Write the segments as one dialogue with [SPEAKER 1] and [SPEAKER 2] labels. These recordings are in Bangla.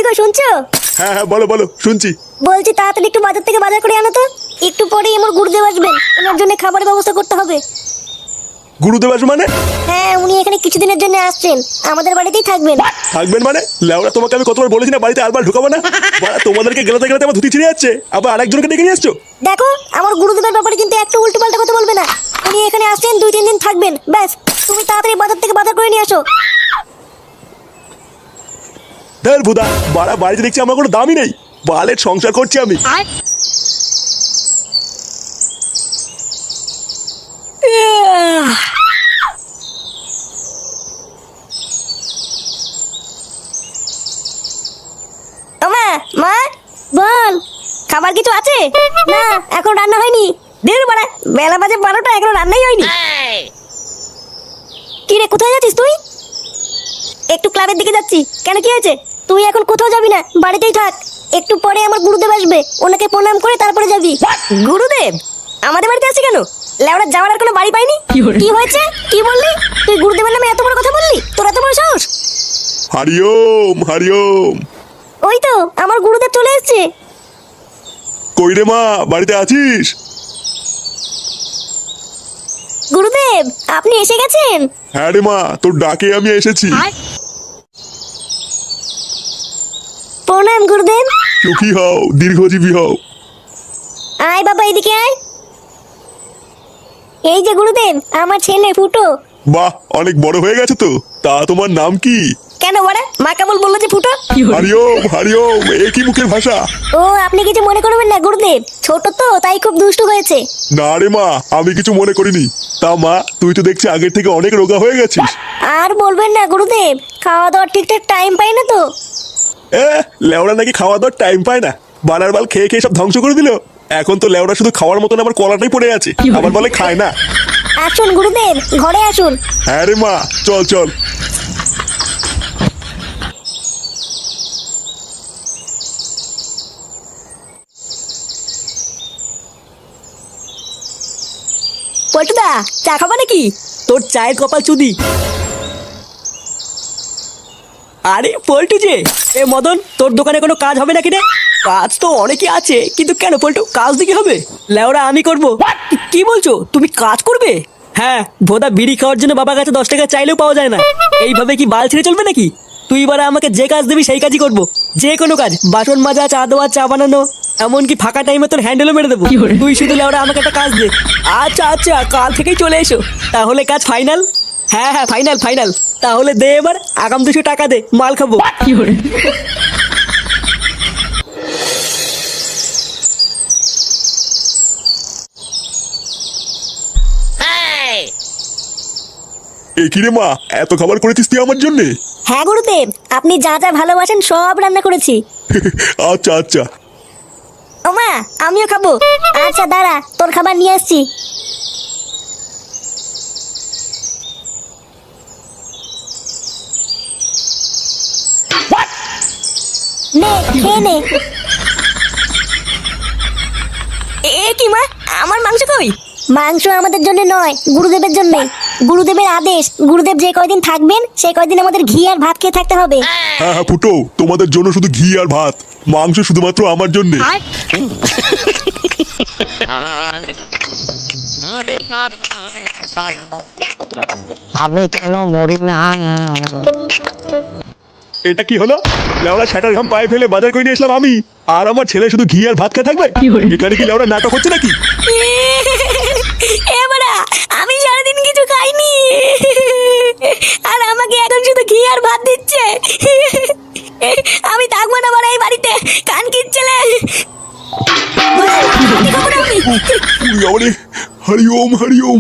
[SPEAKER 1] গো শুনছো?
[SPEAKER 2] হ্যাঁ হ্যাঁ, বলো বলো, শুনছি।
[SPEAKER 1] বলছি তাড়াতাড়ি একটু বাজার থেকে বাজার করে আনো তো। একটু পরেই আমার গুরুদেব আসবেন, ওনার জন্য খাবারের ব্যবস্থা করতে হবে।
[SPEAKER 2] গুরুদেব আসবে মানে?
[SPEAKER 1] হ্যাঁ, উনি এখানে কিছুদিনের জন্য আসছেন, আমাদের বাড়িতেই থাকবেন।
[SPEAKER 2] থাকবেন মানে? লেওরা, তোমাকে আমি কতবার বলেছি না বাড়িতে আরবার ঢুকাবো না? বাড়া, তোমাদেরকে গেলাতে গেলাতে আমার ধুতি ছিঁড়ে যাচ্ছে, আবার আরেকজনকে ডেকে নিয়ে আসছো।
[SPEAKER 1] দেখো, আমার গুরুদেবের ব্যাপারে কিন্তু একটু উল্টো পাল্টা কথা বলবে না। উনি এখানে আসছেন, 2-3 দিন থাকবেন, ব্যাস। তুমি তাড়াতাড়ি বাজার থেকে বাজার করে নিয়ে আসো।
[SPEAKER 2] ধর ভুদা, বাড়া বাড়িতে দেখছি আমার কোনো দামই নেই। বালের সংসার করছি আমি।
[SPEAKER 1] মা, মা, বল, খাবার কিছু আছে? না, এখন রান্না হয়নি। দের বাড়া, বেলা বাজে 12টা, এখনো রান্নাই হয়নি। কি রে, কোথায় যাচ্ছিস তুই? একটু ক্লাবের দিকে যাচ্ছি। কেন, কি হয়েছে? তুই এখন কোথাও যাবি না, বাড়িতেই থাক। একটু পরে আমার গুরুদেব আসবে, ওনাকে প্রণাম করে তারপরে যাবি। গুরুদেব আমাদের বাড়িতে আছে কেন? লেওড়া, যাওয়ার আর কোনো বাড়ি পাইনি। কি হয়েছে? কি বললি? তুই গুরুদেবের নামে এত বড় কথা বললি? তোর এত বড় সাহস?
[SPEAKER 2] হরিওম হরিওম।
[SPEAKER 1] ওই তো আমার গুরুদেব চলে এসেছে।
[SPEAKER 2] কই রে মা, বাড়িতে আছিস?
[SPEAKER 1] গুরুদেব, আপনি এসে গেছেন?
[SPEAKER 2] হ্যাঁ রে মা, তোর ডাকে আমি এসেছি।
[SPEAKER 1] প্রণাম গুরুদেব।
[SPEAKER 2] সুখী হও, দীর্ঘজীবী হও।
[SPEAKER 1] আয় বাবা, এদিকে আয়। এই যে গুরুদেব, আমার ছেলে ফুটো।
[SPEAKER 2] বাহ, অনেক বড় হয়ে গেছে তো। তা তোমার নাম কি?
[SPEAKER 1] কেন বড়? মা কেমন বললো যে ফুটো?
[SPEAKER 2] হরিওম হরিওম, এ কি মুখের ভাষা?
[SPEAKER 1] ও, আপনি কিছু মনে করবেন না গুরুদেব, ছোট তো তাই খুব দুষ্টু হয়েছে।
[SPEAKER 2] না রে মা, আমি কিছু মনে করিনি। তা মা, তুই তো দেখছি আগের থেকে অনেক রোগা হয়ে গেছিস।
[SPEAKER 1] আর বলবেন না গুরুদেব, খাওয়া দাওয়ার ঠিকঠাক টাইম পাই না তো।
[SPEAKER 2] লেওড়া নাকি খাওয়া দাওয়ার টাইম পায় না? বানার বাল খেয়ে খেয়ে সব ধ্বংস করে দিল। এখন তো লেওড়া শুধু খাওয়ার মতন আমার কলাটাই পড়ে আছে, আবার বলে খায় না।
[SPEAKER 1] আসুন গুরুদেব, ঘরে আসুন।
[SPEAKER 2] হ্যাঁ রে মা, চল চল।
[SPEAKER 1] পল্টুদা, চা খাবা নাকি?
[SPEAKER 3] তোর চায়ের কপাল চুদি। আরে পল্টু যে, এ মদন, তোর দোকানে কোনো কাজ হবে নাকি রে? কাজ তো অনেকই আছে, কিন্তু কেন পল্টু, কাজ দিকে হবে? লেওরা আমি করব। কি বলছো, তুমি কাজ করবে? হ্যাঁ, ভোদা বিড়ি খাওয়ার জন্য বাবার কাছে 10 টাকা চাইলেও পাওয়া যায় না। এইভাবে কি বাল ছেড়ে চলবে নাকি? তুই এবার আমাকে যে কাজ দিবি সেই কাজই করব। যে কোনো কাজ, বাসন মাজা, চা দেওয়া, চা বানানো, এমনকি ফাঁকা টাইমে তোর হ্যান্ডেলও মেরে দেবো। তুই শুধু লেওরা আমাকে একটা কাজ দে। আচ্ছা আচ্ছা, কাল থেকেই চলে এসো। তাহলে কাজ ফাইনাল? হ্যাঁ হ্যাঁ, ফাইনাল ফাইনাল। তাহলে দে এবার আগাম 200 টাকা দে, মাল খাবো।
[SPEAKER 2] এ কি রে মা, এত খাবার করেছিস তুই আমার জন্যে?
[SPEAKER 1] হ্যাঁ গুরুদেব, আপনি যা যা ভালোবাসেন সব রান্না করেছি।
[SPEAKER 2] আচ্ছা আচ্ছা।
[SPEAKER 1] ও মা, আমিও খাবো। আচ্ছা দাঁড়া, তোর খাবার নিয়ে আসছি। নে, খেয়ে নে। এ কি মা, আমার মাংস কই? মাংস আমাদের জন্য নয়, গুরুদেবের জন্য। গুরুদেবের আদেশ, গুরুদেব যে কয়দিন থাকবেন সেই কয়দিন আমাদের ঘি আর ভাত খেয়ে থাকতে হবে।
[SPEAKER 2] হ্যাঁ হ্যাঁ ফুটো, তোমাদের জন্য শুধু ঘি আর ভাত, মাংস শুধুমাত্র আমার জন্যে।
[SPEAKER 4] আমি কেন মরি না?
[SPEAKER 2] এটা কি হলো? লেওড়া ছাটার ঘাম পায়ে ফেলে বাজার করে নিয়ে এসলাম আমি, আর আমার ছেলে শুধু ঘি আর ভাত খেয়ে থাকবে? এখানে কি লেওড়া নাটক হচ্ছে নাকি?
[SPEAKER 1] এবারে আমি সারাদিন কিছু খাইনি, আর আমাকে এখন শুধু ঘি আর ভাত দিচ্ছে। আমি থাকবো না বড় এই বাড়িতে, কান কিচ্ছেলে।
[SPEAKER 2] হরিওম হরিওম।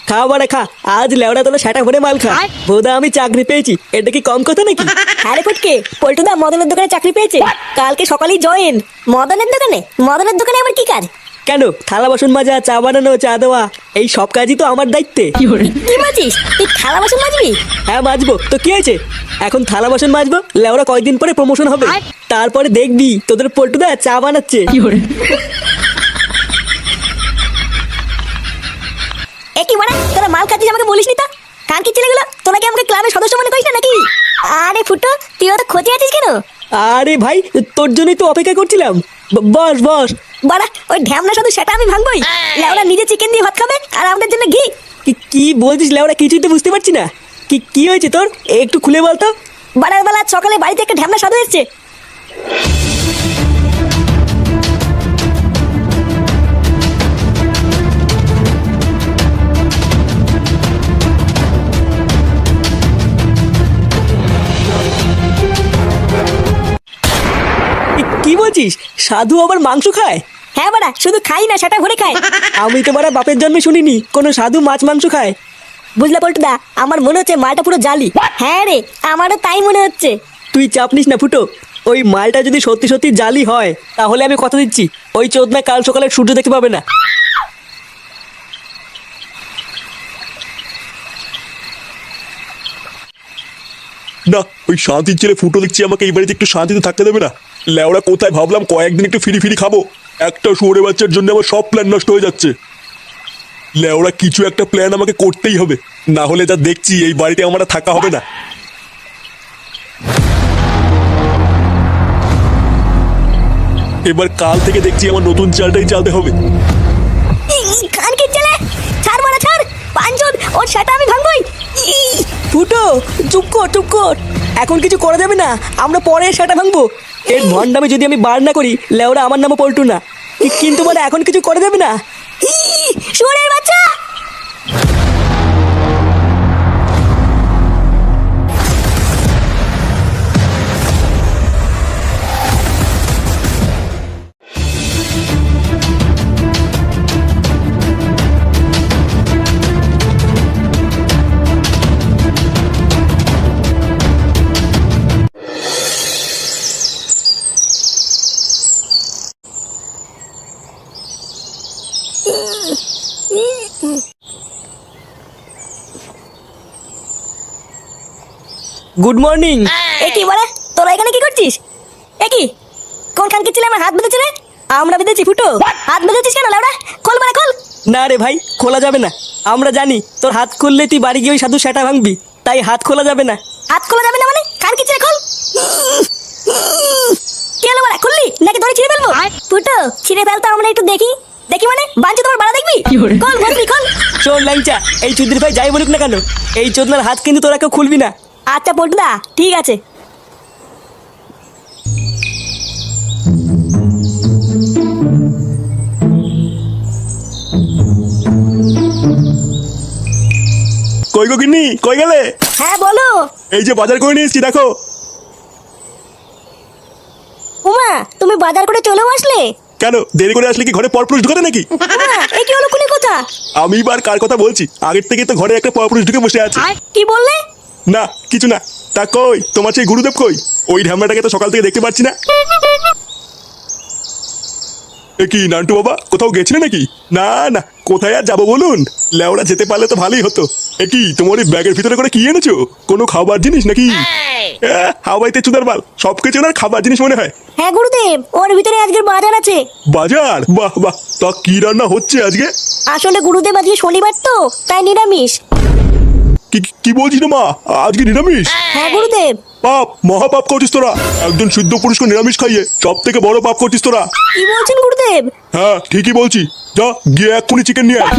[SPEAKER 3] খা বাড়া খা, আজ লেওড়া তোলা সেটা ভরে মাল খা। বোধা আমি চাকরি পেয়েছি, এটা কি কম কথা নাকি?
[SPEAKER 1] আরে ফটকে, পল্টুদা মদনের দোকানে চাকরি পেয়েছে, কালকে সকালেই জয়েন। মদনের দোকানে? মদনের দোকানে আবার কি কাজ?
[SPEAKER 3] কেন, থালা বাসন মাজা, চা বানানো, চা দেওয়া, এই সব কাজই তো আমার দায়িত্বে।
[SPEAKER 1] কি মাজিস তুই? থালা বাসন মাজবি?
[SPEAKER 3] হ্যাঁ মাজবো, তো কি হয়েছে? এখন থালা বাসন মাজবো, লেওরা কয়েকদিন পরে প্রমোশন হবে, তারপরে দেখবি তোদের পল্টুদা চা বানাচ্ছে।
[SPEAKER 1] কি মানে তোরা মাল খাচ্ছিস আমাকে বলিসনি তো? কানকি ছেলেগুলো, তোরা কি আমাকে ক্লাবের সদস্য মনে করিস না নাকি? আরে ফুটো, তুই অত ক্ষতি আছিস কেন?
[SPEAKER 3] আরে ভাই, তোর জন্যই তো অপেক্ষা করছিলাম। বস বস।
[SPEAKER 1] বাড়া, ওই ঢ্যামনা শুধু সেটা আমি ভাঙবই। লেওরা নিজে চিকেন দিয়ে ভাত খাবে আর আমাদের জন্য ঘি।
[SPEAKER 3] কি বলছিস লেওরা? কিছুই তো বুঝতে পারছি না। কি হয়েছে তোর? একটু খুলে বলতো।
[SPEAKER 1] বাড়ার বেলা সকালে বাড়িতে একটা ঢ্যামনা সাধু এসছে।
[SPEAKER 3] কি বলছিস? সাধু আবার মাংস খায়?
[SPEAKER 1] হ্যাঁ বাড়া, শুধু খাই না, সেটা ভরে খায়।
[SPEAKER 3] আমি তো বাড়া বাপের জন্মে শুনিনি কোনো সাধু মাছ মাংস খায়।
[SPEAKER 1] বুঝলে পল্টুদা, আমার মনে হচ্ছে মালটা পুরো জালি। হ্যাঁ রে, আমারও তাই মনে হচ্ছে।
[SPEAKER 3] তুই চাপ নিস না ফুটো। ওই মালটা যদি সত্যি সত্যি জালি হয় তাহলে আমি কথা দিচ্ছি ওই চোদনা কাল সকালে সূর্য দেখতে পাবে না।
[SPEAKER 2] না, ওই শান্তির ছেলে ফুটো দেখছি আমাকে এই বাড়িতে একটু শান্তিতে থাকতে দেবে না। লেওড়া কোথায় ভাবলাম কয়েকদিন একটু ফিরি ফিরি খাবো, একটা শুয়োরে বাচ্চার জন্য আমার সব প্ল্যান নষ্ট হয়ে যাচ্ছে। লেওড়া কিছু একটা প্ল্যান আমাকে করতেই হবে, না হলে যা দেখছি এই বাড়িতে আমার আর থাকা হবে না। এবার কাল থেকে দেখছি আমার নতুন চালটাই চালতে হবে।
[SPEAKER 1] কানকি ছেলে, ছাড় মারা ছাড়। পাঁচজন, ওর সেটা আমি ভাঙবই।
[SPEAKER 3] ফুটো চুপ কর চুপ কর, এখন কিছু করা যাবে না, আমরা পরে সেটা ভাঙবো। এর ভণ্ডামি যদি আমি বার না করি লেওরা আমার নামও পল্টু না। কিন্তু মানে এখন কিছু করা যাবে না।
[SPEAKER 1] শুয়োরের বাচ্চা।
[SPEAKER 3] Good morning.
[SPEAKER 1] এ কি বলে, তোরা এখানে কি করছিস? এ কি, কোন কানকি ছেলে আমার হাত বেঁধেছে রে? আমরা বেঁধেছি ফুটো। হাত বেঁধেছিস কেন লেওড়া? খোল মানে খোল।
[SPEAKER 3] না রে ভাই, খোলা যাবে না। আমরা জানি তোর হাত খুললে তুই বাড়ি গিয়ে ওই সাধু সেটা ভাঙবি, তাই হাত খোলা যাবে না।
[SPEAKER 1] হাত খোলা যাবে না মানে? কানকি ছেলে খোল। কি হলো বলা, খুললি নাকি দড়ি ছিঁড়ে ফেলবো? ফুটো, ছিঁড়ে ফেলতো আমরা একটু দেখি। দেখি মানে বাঞ্চে তোমার বাড়া দেখবি? খোল বসবি খোল।
[SPEAKER 3] শোন ল্যাংচা, এই চুদির ভাই যাই বলুক না কেন, এই চোদনার হাত কিন্তু তোরা কেউ খুলবি না।
[SPEAKER 1] আচ্ছা পল্টুদা, ঠিক আছে।
[SPEAKER 2] কই গো গিন্নি, কই গেলে?
[SPEAKER 1] হ্যাঁ বলো।
[SPEAKER 2] এই যে বাজার করে নিয়ে এসছি, দেখো।
[SPEAKER 1] উমা, তুমি বাজার করে চলেও আসলে?
[SPEAKER 2] কেন দেরি করে আসলে কি ঘরে পরপুরুষ ঢুকাতে নাকি?
[SPEAKER 1] উমা, এই কি হলো কোনি কথা?
[SPEAKER 2] আমি বার কার কথা বলছি? আগের থেকে তো ঘরে একটা পরপুরুষ ঢুকে বসে আছে।
[SPEAKER 1] কি বললে?
[SPEAKER 2] না কিছু না। তা কই তোমার সেই গুরুদেব কই? ওই ঢ্যামনাটাকে তো সকাল থেকে দেখতে পাচ্ছি না। এ কি নান্টু বাবা, কোথাও গেছিলে নাকি? না না, কোথায় আর যাবো বলুন, লেওড়া যেতে পারলে তো ভালোই হতো। এ কি তোমার এই ব্যাগের ভিতরে করে কি এনেছো? কোনো খাবার জিনিস নাকি? হাওয়াইতে চুদার বাল, সবকিছু না খাবার জিনিস মনে হয়।
[SPEAKER 1] হ্যাঁ গুরুদেব, ওর ভিতরে আজকের বাজার আছে।
[SPEAKER 2] বাজার? বাহ বাহ, তা কি রান্না হচ্ছে আজকে?
[SPEAKER 1] আসলে গুরুদেব আজকে শনিবার তো, তাই নিরামিষ।
[SPEAKER 2] কি কি বলছিস রে মা, আজকে নিরামিষ?
[SPEAKER 1] হ্যাঁ গুরুদেব।
[SPEAKER 2] পাপ, মহাপাপ করছিস তোরা। একজন শুদ্ধ পুরুষকে নিরামিষ খাইয়ে সব থেকে বড় পাপ করছিস তোরা।
[SPEAKER 1] কি বলছেন গুরুদেব?
[SPEAKER 2] হ্যাঁ ঠিকই বলছি, যা গিয়ে এক্ষুনি চিকেন নিয়ে আয়।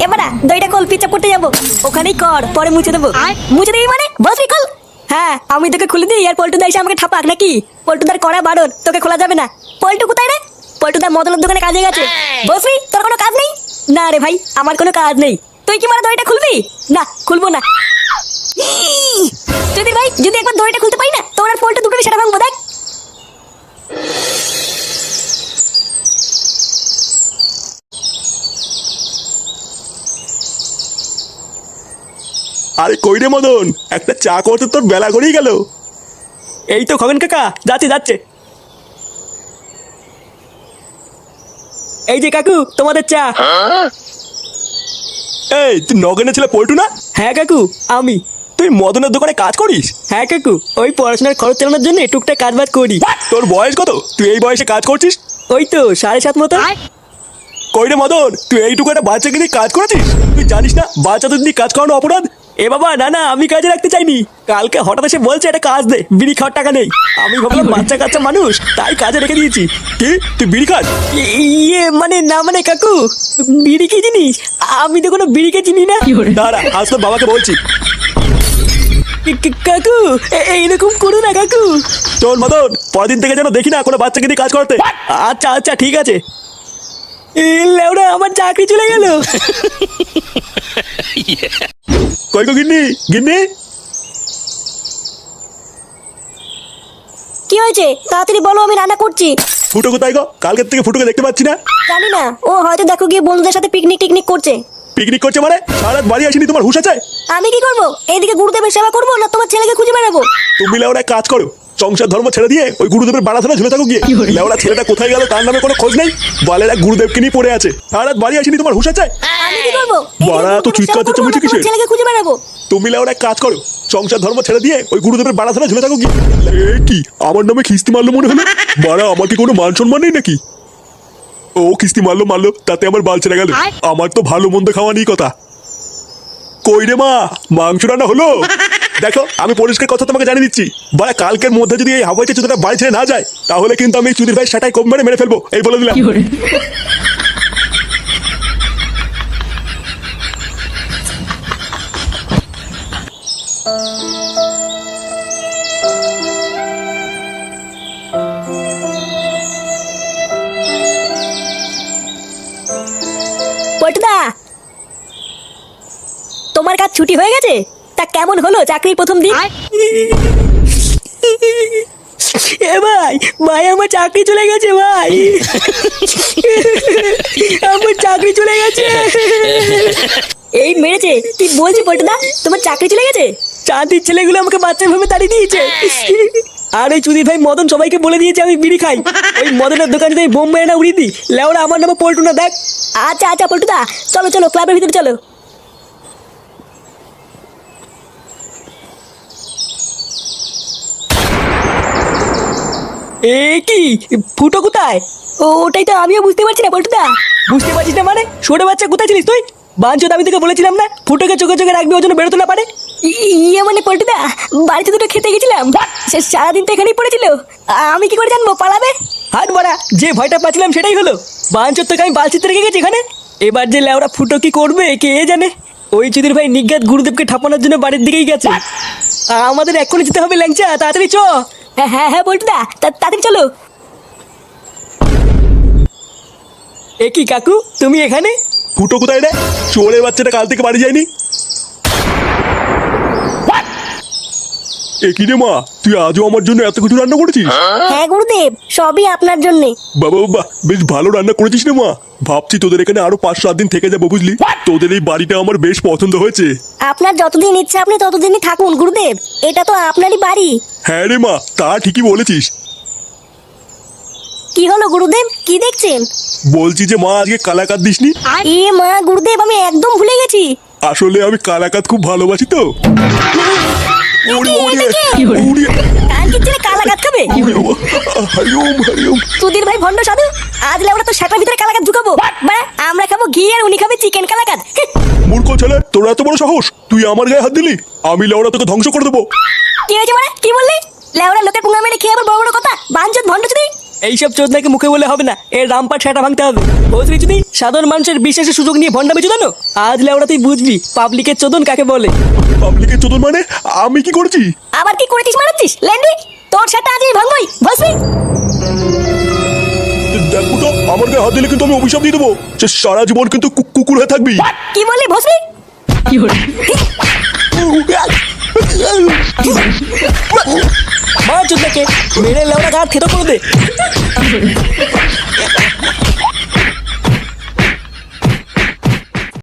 [SPEAKER 1] এবারা দইটা কল, পিচা পড়তে যাবো। ওখানেই কর, পরে মুছে দেবো। মুছে দিবি মানে? বসবি কল। হ্যাঁ, আমি তোকে খুলে দিই আর পল্টুদা এসে আমাকে ঠাপাক নাকি? পল্টুদার করা বারণ, তোকে খোলা যাবে না। পল্টু কোথায় রে? পল্টুদার মদনের দোকানে কাজে গেছে। বসবি, তোর কোনো কাজ নেই? না রে ভাই, আমার কোনো কাজ নেই। তুই কি মানে দইটা খুলবি? না, খুলবো না। যদি ভাই, যদি একবার দইটা খুলতে পারি না, তোর আর পল্টু দুটোকে সেটা ভাঙবো, দেখ।
[SPEAKER 2] আরে কই রে মদন, একটা চা করতে তোর বেলা করেই গেল।
[SPEAKER 3] এই তো খগেন কাকা, যাচ্ছে যাচ্ছে। এই যে কাকু, তোমাদের চা।
[SPEAKER 2] এই তুই নগেনে ছেলে পল্টু না?
[SPEAKER 3] হ্যাঁ কাকু, আমি।
[SPEAKER 2] তুই মদনের দোকানে কাজ করিস?
[SPEAKER 3] হ্যাঁ কাকু, ওই পড়াশোনার খরচ চালানোর জন্য টুকটাক কাজ বাজ করি।
[SPEAKER 2] তোর বয়স কত? তুই এই বয়সে কাজ করছিস?
[SPEAKER 3] ওই তো 7.5 মতো।
[SPEAKER 2] কই রে মদন, তুই এইটুকু একটা বাচ্চাকে দিয়ে কাজ করেছিস? তুই জানিস না বাচ্চাদের দিয়ে কাজ করানো অপরাধ?
[SPEAKER 3] এ বাবা না না, আমি কাজে রাখতে চাইনি। কালকে হঠাৎ এসে বলছে একটা কাজ দে, বিড়ি খাওয়ার টাকা নেই। আমি ভাবলাম বাচ্চা কাচ্চা মানুষ, তাই কাজে রেখে দিয়েছি।
[SPEAKER 2] কি তুই বিড়ি খাস?
[SPEAKER 3] ইয়ে মানে না মানে কাকু, বিড়ি কি জিনিস? আমি তো কোনো বিড়িকে চিনি না।
[SPEAKER 2] দাঁড়া, আজ তোর বাবাকে বলছি।
[SPEAKER 3] কাকু এইরকম করো না কাকু।
[SPEAKER 2] চল মদন, পরের দিন থেকে যেন দেখি না কোনো বাচ্চাকে দিয়ে কাজ করতে।
[SPEAKER 3] আচ্ছা আচ্ছা ঠিক আছে। লেওড়া আমার চাকরি চলে গেল।
[SPEAKER 2] কই গো গিন্নি, গিন্নি?
[SPEAKER 1] কি হয়েছে তাড়াতাড়ি বলো, আমি রান্না করছি।
[SPEAKER 2] ফুটো কোথায় গো? কালকের থেকে ফুটোকে দেখতে পাচ্ছি না।
[SPEAKER 1] জানি না, ও হয়তো দেখো গিয়ে বন্ধুদের সাথে পিকনিক টিকনিক করছে।
[SPEAKER 2] পিকনিক করছে মানে? সারা রাত বাড়ি আসেনি, তোমার হুঁশ আছে?
[SPEAKER 1] আমি কি করবো? এইদিকে গুরুদেবের সেবা করবো না তোমার ছেলেকে খুঁজে বেড়াবো?
[SPEAKER 2] তুমি লেওড়া এক কাজ করো, সংসার ধর্ম ছেড়ে দিয়ে ওই গুরুদেবের বাড়া ধরে ঝুলে থাকো গিয়ে। লেওড়া ছেলেটা কোথায় গেল তার নামে কোনো খোঁজ নেই। বালেরা গুরুদেবকে নিয়ে পড়ে আছে। সারা রাত বাড়ি আসেনি, তোমার হুঁশ আছে?
[SPEAKER 1] আমি কি করবো?
[SPEAKER 2] বাড়া তো চিৎকার চেঁচামেচি কিসের?
[SPEAKER 1] ছেলেকে খুঁজে বেড়াবো।
[SPEAKER 2] তুমি লেওড়া এক কাজ করো, সংসার ধর্ম ছেড়ে দিয়ে ওই গুরুদেবের বাড়া ধরে ঝুলে থাকো গিয়ে। এ কি আমার নামে খিস্তি মারলো মনে হলো? বাড়া আমার কি কোনো মান সম্মান নেই নাকি? ও কিস্তি মারলো তাতে আমার বাল ছেড়ে গেল। আমার তো ভালো মন্দ খাওয়া নেই কথা। কই রে মা, মাংস রান্না হলো? দেখো আমি পরিষ্কার কথা তোমাকে জানিয়ে দিচ্ছি, বাড়া কালকের মধ্যে যদি এই হাওয়াইতে চুদিটা বাড়ি ছেড়ে না যায় তাহলে কিন্তু আমি চুদির ভাই সেটাই কম মেরে ফেলবো, এই বলে দিলাম।
[SPEAKER 1] পটুদা, তোমার কাজ ছুটি হয়ে গেছে? তা কেমন হলো চাকরির প্রথম দিন?
[SPEAKER 3] এ ভাই ভাই আমার চাকরি চলে গেছে ভাই। আমার চাকরি চলে গেছে।
[SPEAKER 1] এই মেরেছে, তুই বলছি পটুদা তোমার চাকরি চলে গেছে?
[SPEAKER 3] চাঁদির ছেলেগুলো আমাকে বাচ্চার ভাবে তাড়িয়ে দিয়েছে। আর ওই চুদির ভাই মদন সবাইকে বলে দিয়েছে আমি বিড়ি খাই। ওই মদনের দোকানে যদি বোম মেরে না উড়িয়ে দিই, লেওরা আমার নামে পল্টু না দেখ।
[SPEAKER 1] আচ্ছা আচ্ছা পটুদা, চলো চলো ক্লাবের ভিতরে চলো।
[SPEAKER 3] এ কি ফুটো কোথায়?
[SPEAKER 1] ওটাই তো আমিও বুঝতে পারছি না পটুদা।
[SPEAKER 3] বুঝতে পারছিস না মানে? ছোট বাচ্চা কোথায় ছিলিস তুই? বাঞ্চোদ আমি তোকে বলেছিলাম না ফুটোকে চোখে চোখে রাখবি, ওর জন্য বেরোতে না পারে।
[SPEAKER 1] ইয়ে মানে পটুদা, বাড়িতে দুটো খেতে গেছিলাম, সে সারাদিন তো এখানেই পড়েছিল। আমি কি করে জানবো পালাবে?
[SPEAKER 3] হাট বাড়া, যে ভয়টা পাচ্ছিলাম সেটাই হলো। বাঞ্চোদ তোকে আমি বালচিতে রেখে গেছি এখানে। এবার যে লেওরা ফুটো কি করবে কে জানে। ওই চুদির ভাই নিজ্ঞাত গুরুদেবকে ঠাপানোর জন্য বাড়ির দিকেই গেছে। আমাদের এক্ষুনি যেতে হবে ল্যাংচা, তাড়াতাড়ি চ।
[SPEAKER 1] হ্যাঁ হ্যাঁ হ্যাঁ পটুদা, তাড়াতাড়ি চলো।
[SPEAKER 3] এ কি কাকু তুমি এখানে?
[SPEAKER 2] ফুটো কোথায় রে? চোরের বাচ্চাটা কাল থেকে বাড়ি যায়নি। একই রে মা, তুই আজও আমার জন্য এত কিছু রান্না করেছিস?
[SPEAKER 1] হ্যাঁ গুরুদেব, সবই আপনার জন্যে।
[SPEAKER 2] বাবা বাবা, বেশ ভালো রান্না করেছিস রে মা। ভাবছি তোদের এখানে আরো 5-7 দিন থেকে যাবো, বুঝলি? তোদের এই বাড়িটা আমার বেশ পছন্দ হয়েছে।
[SPEAKER 1] আপনার যতদিন ইচ্ছা আপনি ততদিনই থাকুন গুরুদেব, এটা তো আপনারই বাড়ি।
[SPEAKER 2] হ্যাঁ রে মা, তা ঠিকই বলেছিস।
[SPEAKER 1] কি হলো গুরুদেব, কি দেখছেন?
[SPEAKER 2] বলছি যে মা আজকে কালাকাত দিসনি?
[SPEAKER 1] এ মা গুরুদেব, আমি একদম ভুলে গেছি।
[SPEAKER 2] আসলে আমি কালাকাত খুব ভালোবাসি তো। ওরে ওরে, ওরে,
[SPEAKER 1] কান কি ছেলে কালা গাছ খাবে?
[SPEAKER 2] ওরে বাবা, হরিওম হরিওম।
[SPEAKER 1] সুধীর ভাই ভণ্ড সাধু, আজ আমরা তো সেটার ভিতরে কালাকাত ঢুকাবো। বা আমরা খাবো ঘি আর উনি খাবে চিকেন কালাকাত।
[SPEAKER 2] মূর্খ ছেলে, তোর এত বড় সাহস, তুই আমার গায়ে হাত দিলি? আমি লেওড়া তোকে ধ্বংস করে দেবো।
[SPEAKER 1] কি হয়েছে মানে, কি বললি? লেওরা লোকের পুঙ্গা মেরে খেয়ে আবার বড় বড় কথা, বাঞ্চত ভণ্ড যদি।
[SPEAKER 3] এইসব চোদনাকে মুখে বলে হবে না, এর রামপাট সেটা ভাঙতে হবে। বলছি যদি সাধারণ মানুষের বিশ্বাসের সুযোগ নিয়ে ভণ্ডামি চোদানো, আজ লেওড়া তুই বুঝবি পাবলিকের চোদন কাকে বলে।
[SPEAKER 2] পাবলিকের চোদন মানে? আমি কি করেছি?
[SPEAKER 1] আবার কি করেছিস মারাচ্ছিস ল্যান্ডি? তোর সেটা আজই ভাঙবই, বসবি।
[SPEAKER 2] দেখো তো, আমার গায়ে হাত দিলে কিন্তু আমি অভিশাপ দিয়ে দেবো যে সারা জীবন কিন্তু কুকুর হয়ে থাকবি।
[SPEAKER 1] কি বললি ভসবি?
[SPEAKER 3] মা চোদনাকে মেরে লেওড়া গাছ থেতো করে দে।